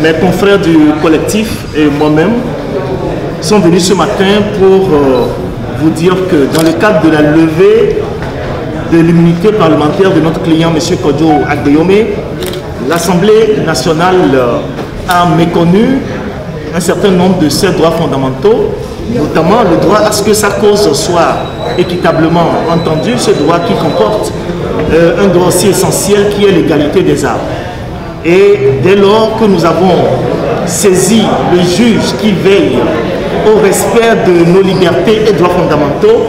Mes confrères du collectif et moi-même sont venus ce matin pour vous dire que dans le cadre de la levée de l'immunité parlementaire de notre client M. Kodjo Agbeyome, l'Assemblée nationale a méconnu un certain nombre de ses droits fondamentaux, notamment le droit à ce que sa cause soit équitablement entendue, ce droit qui comporte un droit aussi essentiel qui est l'égalité des armes. Et dès lors que nous avons saisi le juge qui veille au respect de nos libertés et droits fondamentaux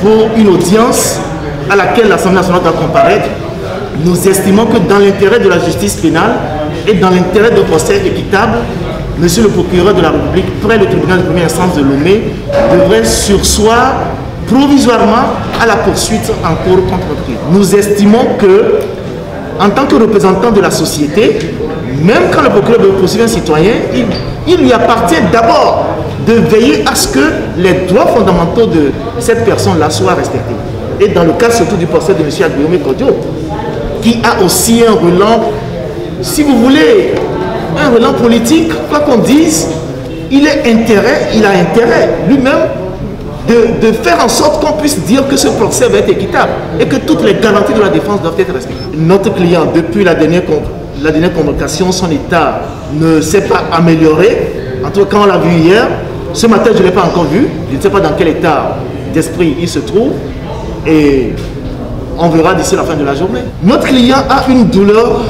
pour une audience à laquelle l'Assemblée nationale doit comparaître, nous estimons que dans l'intérêt de la justice pénale et dans l'intérêt d'un procès équitable, Monsieur le procureur de la République, près du tribunal de première instance de Lomé, devrait surseoir provisoirement à la poursuite en cours contre notre client. Nous estimons que, en tant que représentant de la société, même quand le procureur veut poursuivre un citoyen, il lui appartient d'abord de veiller à ce que les droits fondamentaux de cette personne-là soient respectés. Et dans le cas surtout du procès de M. Agbeyome Kodjo, qui a aussi un relent, si vous voulez, un relent politique, quoi qu'on dise, il a intérêt lui-même de faire en sorte qu'on puisse dire que ce procès va être équitable et que toutes les garanties de la défense doivent être respectées. Notre client, depuis la dernière convocation, son état ne s'est pas amélioré. En tout cas, quand on l'a vu hier, ce matin, je ne l'ai pas encore vu. Je ne sais pas dans quel état d'esprit il se trouve. Et on verra d'ici la fin de la journée. Notre client a une douleur,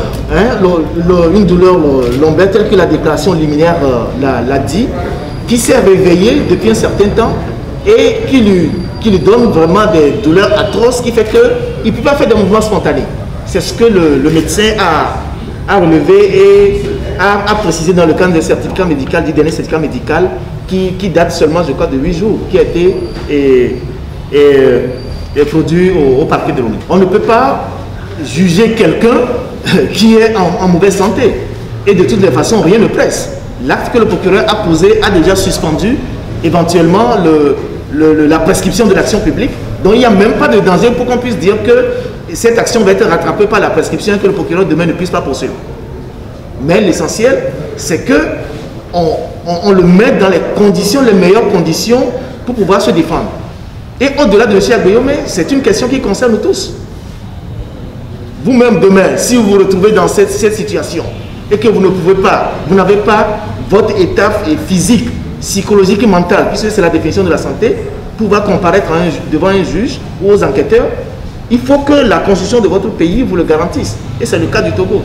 une douleur lombaire, telle que la déclaration liminaire l'a dit, qui s'est réveillée depuis un certain temps et qui lui donne vraiment des douleurs atroces, qui fait qu'il ne peut pas faire des mouvements spontanés. C'est ce que le médecin a relevé et a précisé dans le cadre du certificat médical, du dernier certificat médical, qui date seulement, je crois, de 8 jours, qui a été produit au parquet de Lomé. On ne peut pas juger quelqu'un qui est en mauvaise santé. Et de toutes les façons, rien ne presse. L'acte que le procureur a posé a déjà suspendu éventuellement la prescription de l'action publique. Donc il n'y a même pas de danger pour qu'on puisse dire que cette action va être rattrapée par la prescription et que le procureur demain ne puisse pas poursuivre. Mais l'essentiel, c'est qu'on le met dans les meilleures conditions pour pouvoir se défendre. Et au-delà de M. Agbeyome, c'est une question qui concerne tous. Vous-même demain, si vous vous retrouvez dans cette situation et que vous ne pouvez pas, vous n'avez pas votre état physique, psychologique et mental, puisque c'est la définition de la santé, pour pouvoir comparaître devant un juge ou aux enquêteurs, il faut que la constitution de votre pays vous le garantisse. Et c'est le cas du Togo.